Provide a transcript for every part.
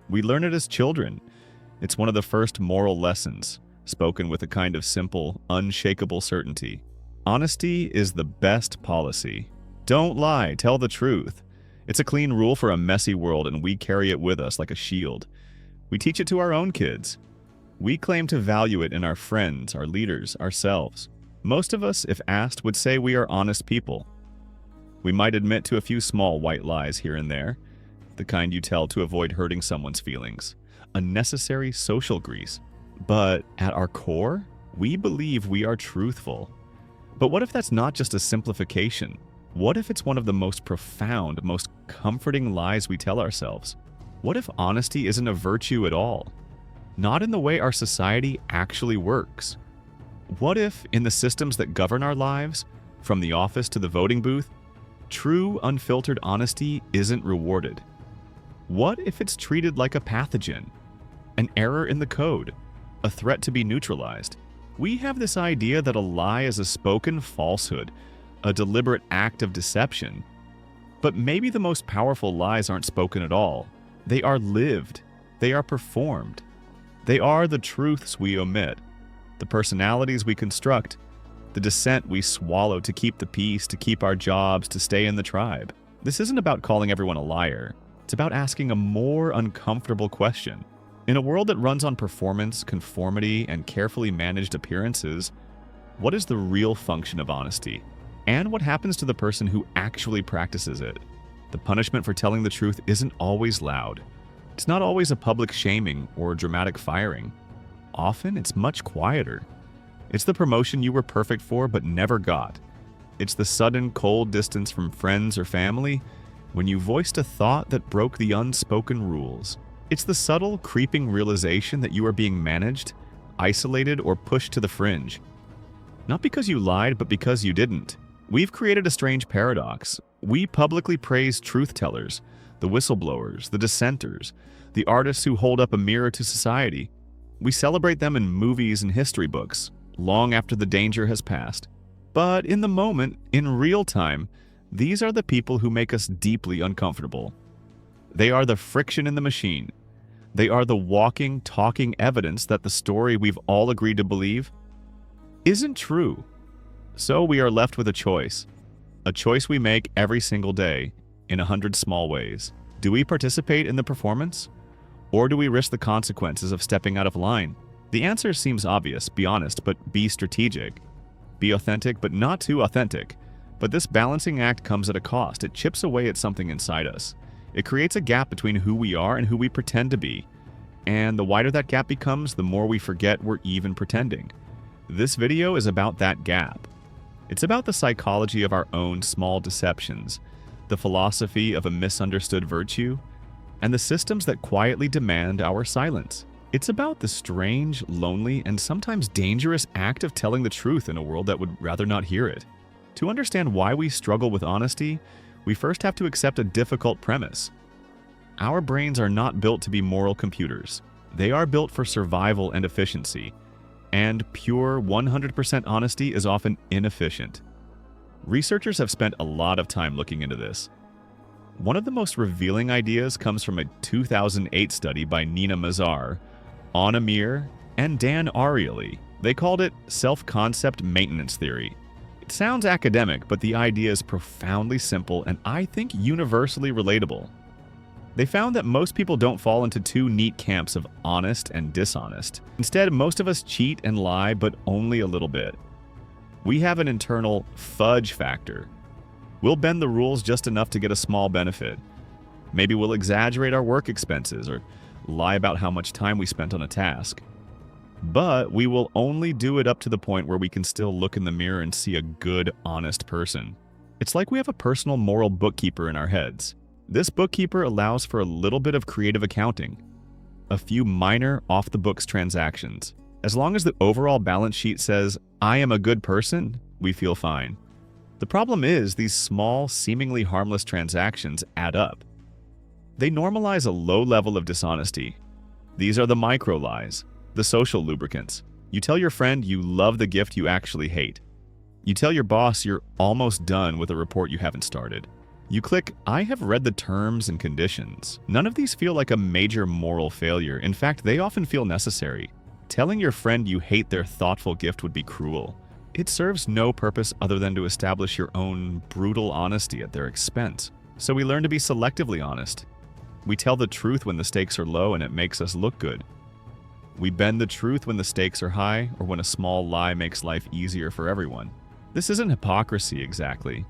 We learn it as children. It's one of the first moral lessons, spoken with a kind of simple, unshakable certainty. Honesty is the best policy. Don't lie, tell the truth. It's a clean rule for a messy world, and we carry it with us like a shield. We teach it to our own kids. We claim to value it in our friends, our leaders, ourselves. Most of us, if asked, would say we are honest people. We might admit to a few small white lies here and there, the kind you tell to avoid hurting someone's feelings, unnecessary social grease. But at our core, we believe we are truthful. But what if that's not just a simplification? What if it's one of the most profound, most comforting lies we tell ourselves? What if honesty isn't a virtue at all? Not in the way our society actually works. What if, in the systems that govern our lives, from the office to the voting booth, true, unfiltered honesty isn't rewarded? What if it's treated like a pathogen, an error in the code, a threat to be neutralized? We have this idea that a lie is a spoken falsehood, a deliberate act of deception. But maybe the most powerful lies aren't spoken at all. They are lived. They are performed. They are the truths we omit, the personalities we construct, the dissent we swallow to keep the peace, to keep our jobs, to stay in the tribe. This isn't about calling everyone a liar. It's about asking a more uncomfortable question. In a world that runs on performance, conformity, and carefully managed appearances, what is the real function of honesty? And what happens to the person who actually practices it? The punishment for telling the truth isn't always loud. It's not always a public shaming or dramatic firing. Often, it's much quieter. It's the promotion you were perfect for but never got. It's the sudden, cold distance from friends or family when you voiced a thought that broke the unspoken rules. It's the subtle, creeping realization that you are being managed, isolated, or pushed to the fringe. Not because you lied, but because you didn't. We've created a strange paradox. We publicly praise truth-tellers, the whistleblowers, the dissenters, the artists who hold up a mirror to society. We celebrate them in movies and history books, long after the danger has passed. But in the moment, in real time, these are the people who make us deeply uncomfortable. They are the friction in the machine. They are the walking, talking evidence that the story we've all agreed to believe isn't true. So we are left with a choice we make every single day in 100 small ways. Do we participate in the performance? Or do we risk the consequences of stepping out of line? The answer seems obvious: be honest, but be strategic. Be authentic, but not too authentic. But this balancing act comes at a cost. It chips away at something inside us. It creates a gap between who we are and who we pretend to be. And the wider that gap becomes, the more we forget we're even pretending. This video is about that gap. It's about the psychology of our own small deceptions, the philosophy of a misunderstood virtue, and the systems that quietly demand our silence. It's about the strange, lonely, and sometimes dangerous act of telling the truth in a world that would rather not hear it. To understand why we struggle with honesty, we first have to accept a difficult premise. Our brains are not built to be moral computers. They are built for survival and efficiency. And pure 100% honesty is often inefficient. Researchers have spent a lot of time looking into this. One of the most revealing ideas comes from a 2008 study by Nina Mazar, Anna Mir, and Dan Ariely. They called it self-concept maintenance theory. It sounds academic, but the idea is profoundly simple and I think universally relatable. They found that most people don't fall into two neat camps of honest and dishonest. Instead, most of us cheat and lie, but only a little bit. We have an internal fudge factor. We'll bend the rules just enough to get a small benefit. Maybe we'll exaggerate our work expenses or lie about how much time we spent on a task. But we will only do it up to the point where we can still look in the mirror and see a good, honest person. It's like we have a personal moral bookkeeper in our heads. This bookkeeper allows for a little bit of creative accounting, a few minor off-the-books transactions. As long as the overall balance sheet says, "I am a good person," we feel fine. The problem is these small, seemingly harmless transactions add up. They normalize a low level of dishonesty. These are the micro-lies, the social lubricants. You tell your friend you love the gift you actually hate. You tell your boss you're almost done with a report you haven't started. You click, I have read the terms and conditions. None of these feel like a major moral failure. In fact, they often feel necessary. Telling your friend you hate their thoughtful gift would be cruel. It serves no purpose other than to establish your own brutal honesty at their expense. So we learn to be selectively honest. We tell the truth when the stakes are low and it makes us look good. We bend the truth when the stakes are high or when a small lie makes life easier for everyone. This isn't hypocrisy exactly.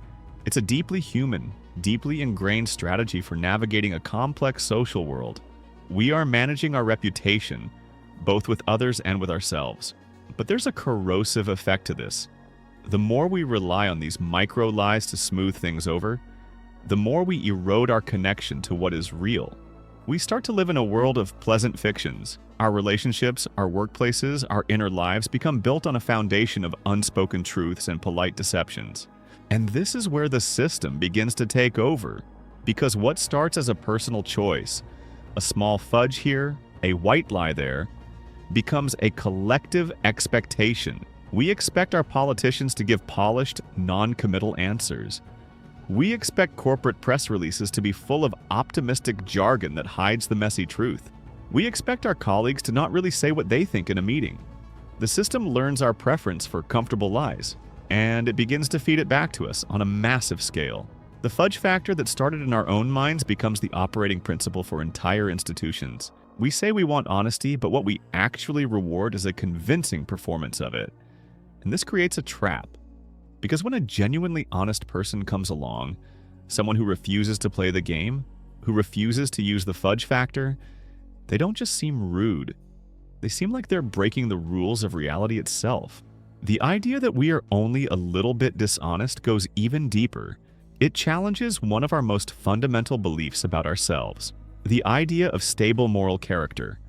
It's a deeply human, deeply ingrained strategy for navigating a complex social world. We are managing our reputation, both with others and with ourselves. But there's a corrosive effect to this. The more we rely on these micro lies to smooth things over, the more we erode our connection to what is real. We start to live in a world of pleasant fictions. Our relationships, our workplaces, our inner lives become built on a foundation of unspoken truths and polite deceptions. And this is where the system begins to take over. Because what starts as a personal choice, a small fudge here, a white lie there, becomes a collective expectation. We expect our politicians to give polished, non-committal answers. We expect corporate press releases to be full of optimistic jargon that hides the messy truth. We expect our colleagues to not really say what they think in a meeting. The system learns our preference for comfortable lies, and it begins to feed it back to us on a massive scale. The fudge factor that started in our own minds becomes the operating principle for entire institutions. We say we want honesty, but what we actually reward is a convincing performance of it. And this creates a trap. Because when a genuinely honest person comes along, someone who refuses to play the game, who refuses to use the fudge factor, they don't just seem rude. They seem like they're breaking the rules of reality itself. The idea that we are only a little bit dishonest goes even deeper. It challenges one of our most fundamental beliefs about ourselves, the idea of stable moral character.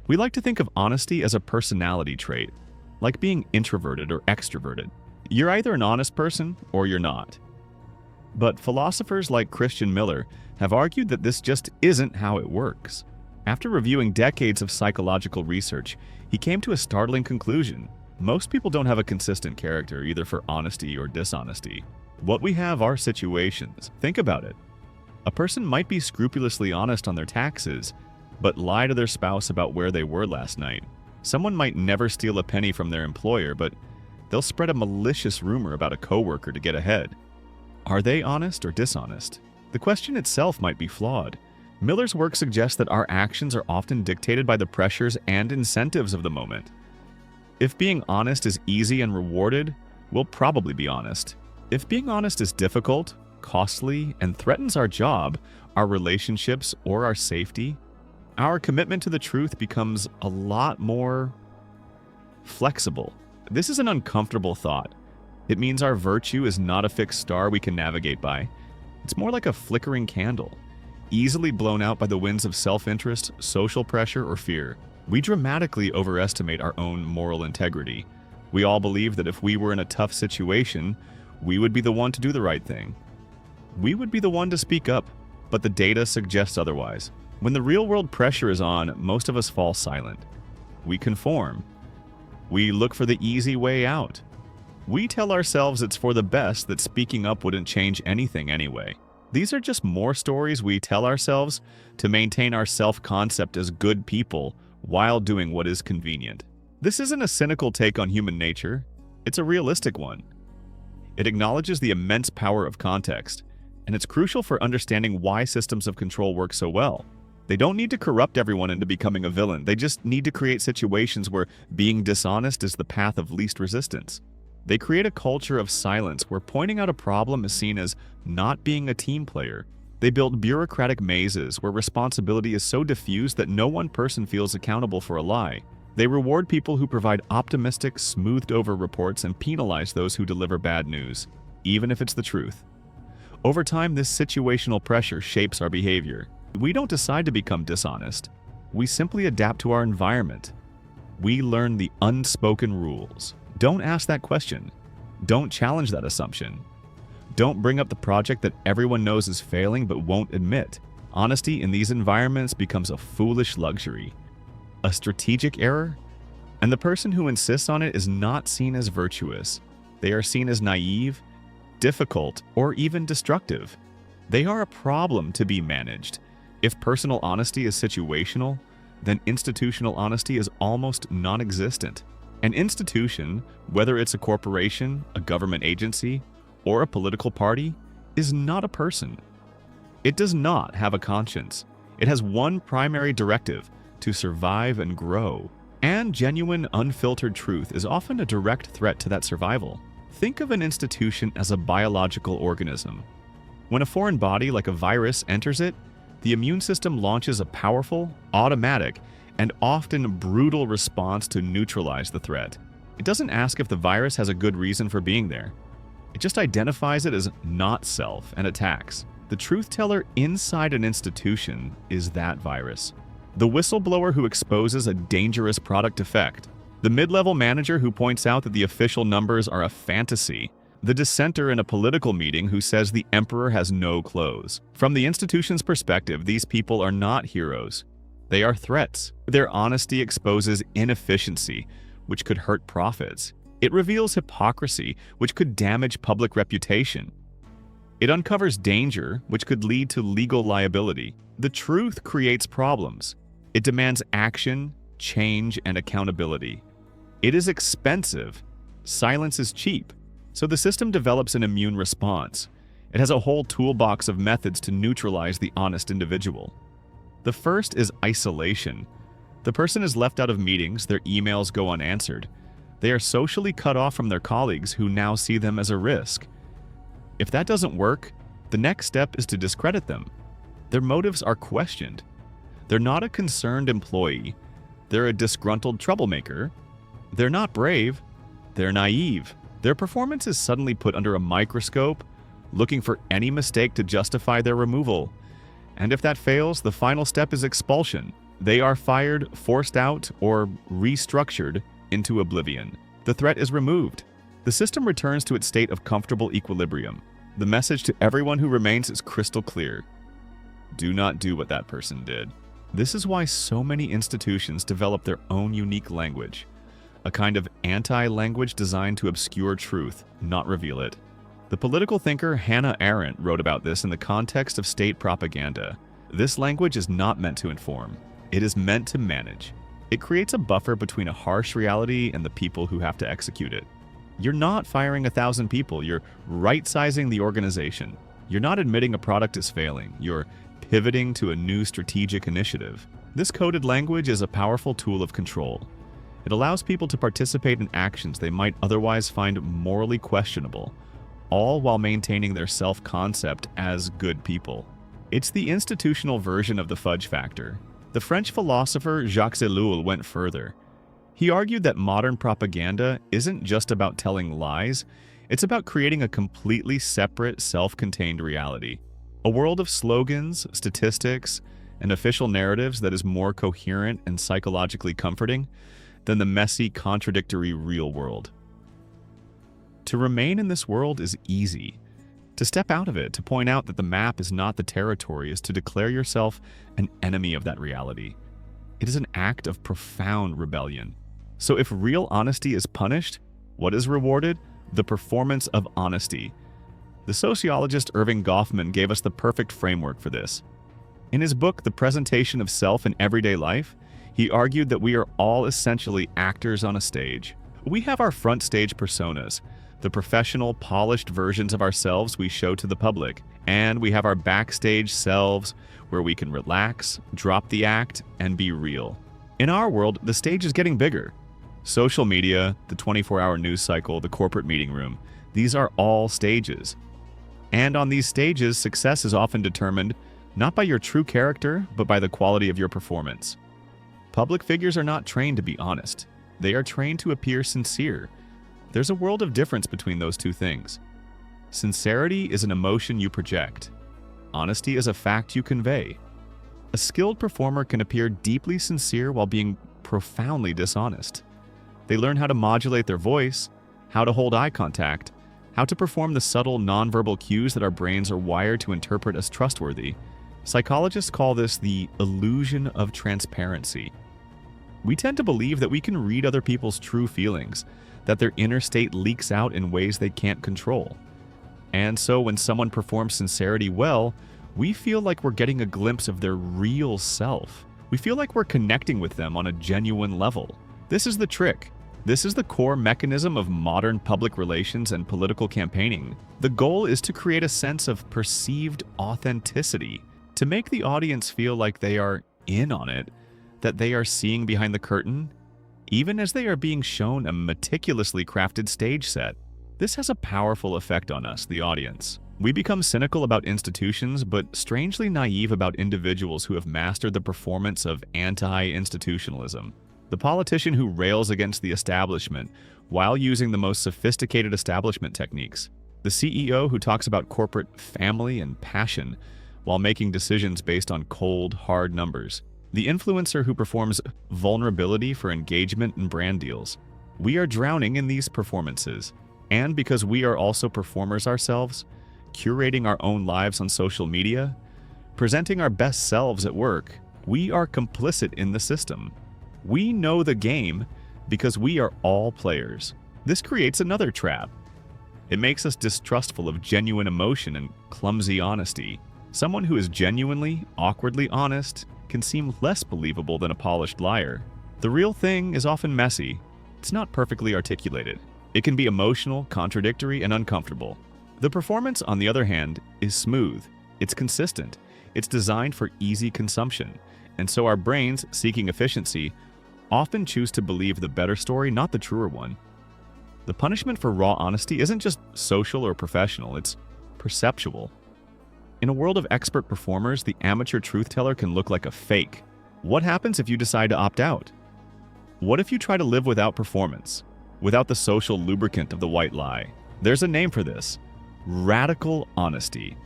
We like to think of honesty as a personality trait, like being introverted or extroverted. You're either an honest person or you're not. But philosophers like Christian Miller have argued that this just isn't how it works. After reviewing decades of psychological research, he came to a startling conclusion. Most people don't have a consistent character, either for honesty or dishonesty. What we have are situations. Think about it. A person might be scrupulously honest on their taxes, but lie to their spouse about where they were last night. Someone might never steal a penny from their employer, but they'll spread a malicious rumor about a coworker to get ahead. Are they honest or dishonest? The question itself might be flawed. Miller's work suggests that our actions are often dictated by the pressures and incentives of the moment. If being honest is easy and rewarded, we'll probably be honest. If being honest is difficult, costly, and threatens our job, our relationships, or our safety, our commitment to the truth becomes a lot more flexible. This is an uncomfortable thought. It means our virtue is not a fixed star we can navigate by. It's more like a flickering candle, easily blown out by the winds of self-interest, social pressure, or fear. We dramatically overestimate our own moral integrity. We all believe that if we were in a tough situation, we would be the one to do the right thing. We would be the one to speak up, but the data suggests otherwise. When the real-world pressure is on, most of us fall silent. We conform. We look for the easy way out. We tell ourselves it's for the best that speaking up wouldn't change anything anyway. These are just more stories we tell ourselves to maintain our self-concept as good people while doing what is convenient. This isn't a cynical take on human nature. It's a realistic one. It acknowledges the immense power of context, and it's crucial for understanding why systems of control work so well. They don't need to corrupt everyone into becoming a villain. They just need to create situations where being dishonest is the path of least resistance. They create a culture of silence where pointing out a problem is seen as not being a team player. They build bureaucratic mazes where responsibility is so diffuse that no one person feels accountable for a lie. They reward people who provide optimistic, smoothed-over reports and penalize those who deliver bad news, even if it's the truth. Over time, this situational pressure shapes our behavior. We don't decide to become dishonest. We simply adapt to our environment. We learn the unspoken rules. Don't ask that question. Don't challenge that assumption. Don't bring up the project that everyone knows is failing but won't admit. Honesty in these environments becomes a foolish luxury, a strategic error, and the person who insists on it is not seen as virtuous. They are seen as naive, difficult, or even destructive. They are a problem to be managed. If personal honesty is situational, then institutional honesty is almost non-existent. An institution, whether it's a corporation, a government agency, or a political party, is not a person. It does not have a conscience. It has one primary directive: to survive and grow. And genuine, unfiltered truth is often a direct threat to that survival. Think of an institution as a biological organism. When a foreign body like a virus enters it, the immune system launches a powerful, automatic, and often brutal response to neutralize the threat. It doesn't ask if the virus has a good reason for being there. It just identifies it as not self and attacks. The truth teller inside an institution is that virus. The whistleblower who exposes a dangerous product defect. The mid-level manager who points out that the official numbers are a fantasy. The dissenter in a political meeting who says the emperor has no clothes. From the institution's perspective, these people are not heroes. They are threats. Their honesty exposes inefficiency, which could hurt profits. It reveals hypocrisy, which could damage public reputation. It uncovers danger, which could lead to legal liability. The truth creates problems. It demands action, change, and accountability. It is expensive. Silence is cheap. So the system develops an immune response. It has a whole toolbox of methods to neutralize the honest individual. The first is isolation. The person is left out of meetings, their emails go unanswered. They are socially cut off from their colleagues who now see them as a risk. If that doesn't work, the next step is to discredit them. Their motives are questioned. They're not a concerned employee. They're a disgruntled troublemaker. They're not brave. They're naive. Their performance is suddenly put under a microscope, looking for any mistake to justify their removal. And if that fails, the final step is expulsion. They are fired, forced out, or restructured into oblivion. The threat is removed. The system returns to its state of comfortable equilibrium. The message to everyone who remains is crystal clear. Do not do what that person did. This is why so many institutions develop their own unique language, a kind of anti-language designed to obscure truth, not reveal it. The political thinker Hannah Arendt wrote about this in the context of state propaganda. This language is not meant to inform. It is meant to manage. It creates a buffer between a harsh reality and the people who have to execute it. You're not firing 1,000 people, you're right-sizing the organization. You're not admitting a product is failing, you're pivoting to a new strategic initiative. This coded language is a powerful tool of control. It allows people to participate in actions they might otherwise find morally questionable, all while maintaining their self-concept as good people. It's the institutional version of the fudge factor. The French philosopher Jacques Ellul went further. He argued that modern propaganda isn't just about telling lies, it's about creating a completely separate, self-contained reality. A world of slogans, statistics, and official narratives that is more coherent and psychologically comforting than the messy, contradictory real world. To remain in this world is easy. To step out of it, to point out that the map is not the territory, is to declare yourself an enemy of that reality. It is an act of profound rebellion. So if real honesty is punished, what is rewarded? The performance of honesty. The sociologist Irving Goffman gave us the perfect framework for this. In his book, The Presentation of Self in Everyday Life, he argued that we are all essentially actors on a stage. We have our front stage personas, the professional, polished versions of ourselves we show to the public, and we have our backstage selves where we can relax, drop the act, and be real. In our world, the stage is getting bigger. Social media, the 24-hour news cycle, the corporate meeting room, these are all stages. And on these stages, success is often determined not by your true character, but by the quality of your performance. Public figures are not trained to be honest. They are trained to appear sincere. There's a world of difference between those two things. Sincerity is an emotion you project. Honesty is a fact you convey. A skilled performer can appear deeply sincere while being profoundly dishonest. They learn how to modulate their voice, how to hold eye contact, how to perform the subtle nonverbal cues that our brains are wired to interpret as trustworthy. Psychologists call this the illusion of transparency. We tend to believe that we can read other people's true feelings, that their inner state leaks out in ways they can't control. And so when someone performs sincerity well, we feel like we're getting a glimpse of their real self. We feel like we're connecting with them on a genuine level. This is the trick. This is the core mechanism of modern public relations and political campaigning. The goal is to create a sense of perceived authenticity, to make the audience feel like they are in on it, that they are seeing behind the curtain, even as they are being shown a meticulously crafted stage set. This has a powerful effect on us, the audience. We become cynical about institutions, but strangely naive about individuals who have mastered the performance of anti-institutionalism. The politician who rails against the establishment while using the most sophisticated establishment techniques. The CEO who talks about corporate family and passion while making decisions based on cold, hard numbers. The influencer who performs vulnerability for engagement and brand deals. We are drowning in these performances. And because we are also performers ourselves, curating our own lives on social media, presenting our best selves at work, we are complicit in the system. We know the game because we are all players. This creates another trap. It makes us distrustful of genuine emotion and clumsy honesty. Someone who is genuinely, awkwardly honest can seem less believable than a polished liar. The real thing is often messy. It's not perfectly articulated. It can be emotional, contradictory, and uncomfortable. The performance, on the other hand, is smooth. It's consistent. It's designed for easy consumption. And so our brains, seeking efficiency, often choose to believe the better story, not the truer one. The punishment for raw honesty isn't just social or professional, it's perceptual. In a world of expert performers, the amateur truth-teller can look like a fake. What happens if you decide to opt out? What if you try to live without performance, without the social lubricant of the white lie? There's a name for this: radical honesty.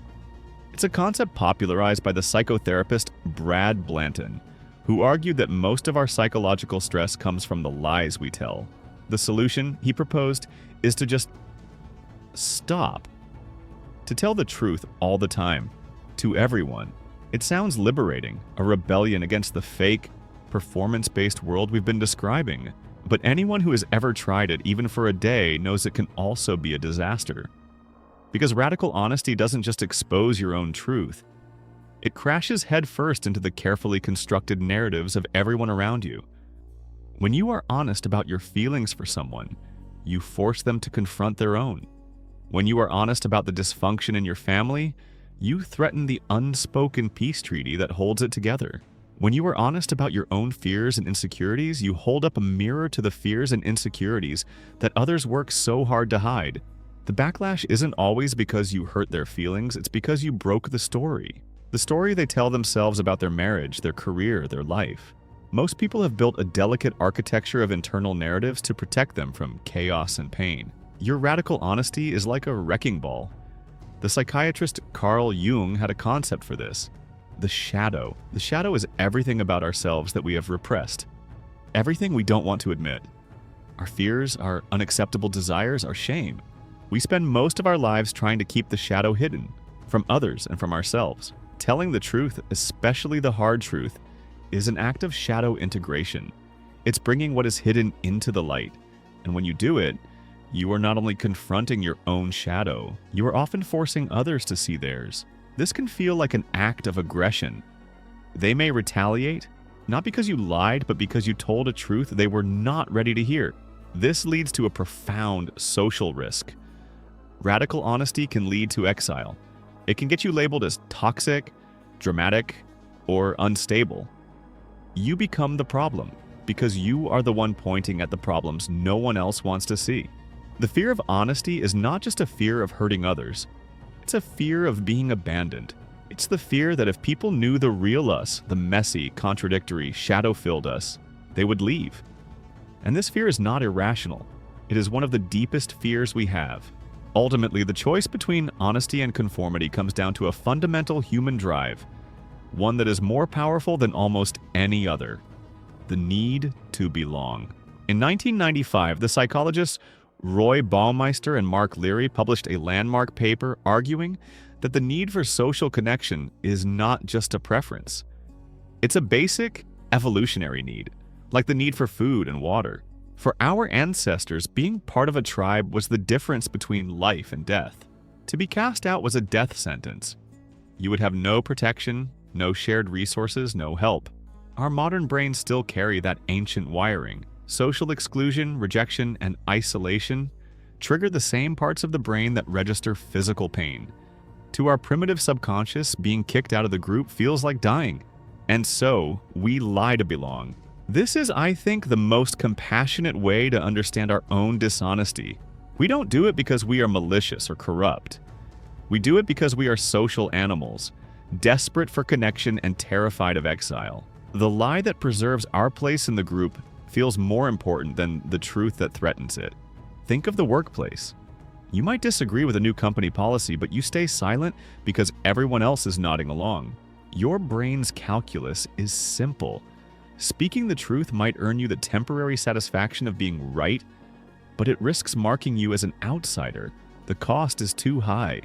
It's a concept popularized by the psychotherapist Brad Blanton, who argued that most of our psychological stress comes from the lies we tell. The solution, he proposed, is to just stop. To tell the truth all the time, to everyone. It sounds liberating, a rebellion against the fake, performance-based world we've been describing. But anyone who has ever tried it, even for a day, knows it can also be a disaster. Because radical honesty doesn't just expose your own truth. It crashes headfirst into the carefully constructed narratives of everyone around you. When you are honest about your feelings for someone, you force them to confront their own. When you are honest about the dysfunction in your family, you threaten the unspoken peace treaty that holds it together. When you are honest about your own fears and insecurities, you hold up a mirror to the fears and insecurities that others work so hard to hide. The backlash isn't always because you hurt their feelings, it's because you broke the story. The story they tell themselves about their marriage, their career, their life. Most people have built a delicate architecture of internal narratives to protect them from chaos and pain. Your radical honesty is like a wrecking ball. The psychiatrist Carl Jung had a concept for this: the shadow. The shadow is everything about ourselves that we have repressed. Everything we don't want to admit. Our fears, our unacceptable desires, our shame. We spend most of our lives trying to keep the shadow hidden from others and from ourselves. Telling the truth, especially the hard truth, is an act of shadow integration. It's bringing what is hidden into the light. And when you do it, you are not only confronting your own shadow, you are often forcing others to see theirs. This can feel like an act of aggression. They may retaliate, not because you lied, but because you told a truth they were not ready to hear. This leads to a profound social risk. Radical honesty can lead to exile. It can get you labeled as toxic, dramatic, or unstable. You become the problem because you are the one pointing at the problems no one else wants to see. The fear of honesty is not just a fear of hurting others. It's a fear of being abandoned. It's the fear that if people knew the real us, the messy, contradictory, shadow-filled us, they would leave. And this fear is not irrational. It is one of the deepest fears we have. Ultimately, the choice between honesty and conformity comes down to a fundamental human drive, one that is more powerful than almost any other: the need to belong. In 1995, the psychologists Roy Baumeister and Mark Leary published a landmark paper arguing that the need for social connection is not just a preference. It's a basic evolutionary need, like the need for food and water. For our ancestors, being part of a tribe was the difference between life and death. To be cast out was a death sentence. You would have no protection, no shared resources, no help. Our modern brains still carry that ancient wiring. Social exclusion, rejection, and isolation trigger the same parts of the brain that register physical pain. To our primitive subconscious, being kicked out of the group feels like dying. And so, we lie to belong. This is, I think, the most compassionate way to understand our own dishonesty. We don't do it because we are malicious or corrupt. We do it because we are social animals, desperate for connection and terrified of exile. The lie that preserves our place in the group feels more important than the truth that threatens it. Think of the workplace. You might disagree with a new company policy, but you stay silent because everyone else is nodding along. Your brain's calculus is simple. Speaking the truth might earn you the temporary satisfaction of being right, but it risks marking you as an outsider. The cost is too high.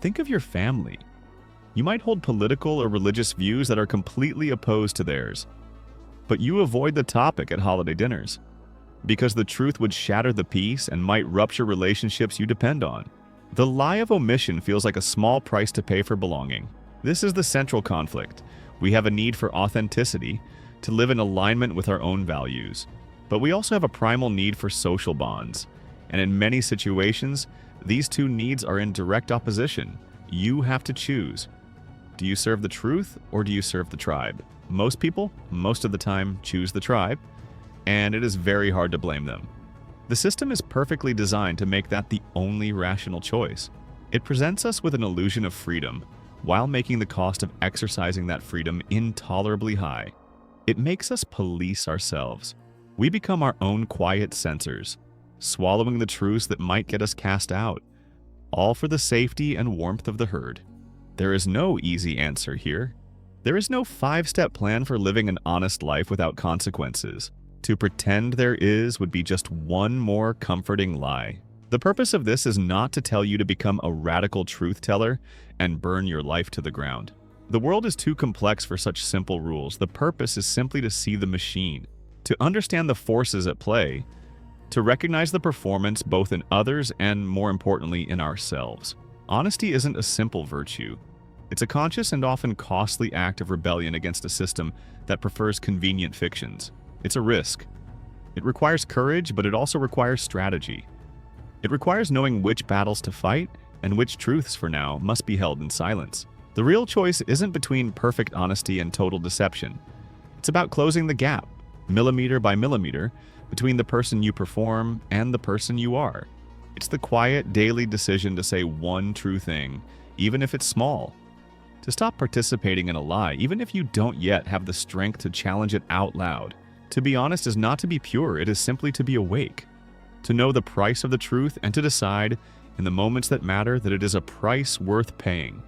Think of your family. You might hold political or religious views that are completely opposed to theirs, but you avoid the topic at holiday dinners because the truth would shatter the peace and might rupture relationships you depend on. The lie of omission feels like a small price to pay for belonging. This is the central conflict. We have a need for authenticity, to live in alignment with our own values. But we also have a primal need for social bonds. And in many situations, these two needs are in direct opposition. You have to choose. Do you serve the truth or do you serve the tribe? Most people, most of the time, choose the tribe, and it is very hard to blame them. The system is perfectly designed to make that the only rational choice. It presents us with an illusion of freedom, while making the cost of exercising that freedom intolerably high. It makes us police ourselves. We become our own quiet censors, swallowing the truths that might get us cast out, all for the safety and warmth of the herd. There is no easy answer here. There is no 5-step plan for living an honest life without consequences. To pretend there is would be just one more comforting lie. The purpose of this is not to tell you to become a radical truth teller and burn your life to the ground. The world is too complex for such simple rules. The purpose is simply to see the machine, to understand the forces at play, to recognize the performance both in others and, more importantly, in ourselves. Honesty isn't a simple virtue. It's a conscious and often costly act of rebellion against a system that prefers convenient fictions. It's a risk. It requires courage, but it also requires strategy. It requires knowing which battles to fight and which truths, for now, must be held in silence. The real choice isn't between perfect honesty and total deception. It's about closing the gap, millimeter by millimeter, between the person you perform and the person you are. It's the quiet, daily decision to say one true thing, even if it's small. To stop participating in a lie, even if you don't yet have the strength to challenge it out loud. To be honest is not to be pure, it is simply to be awake. To know the price of the truth and to decide, in the moments that matter, that it is a price worth paying.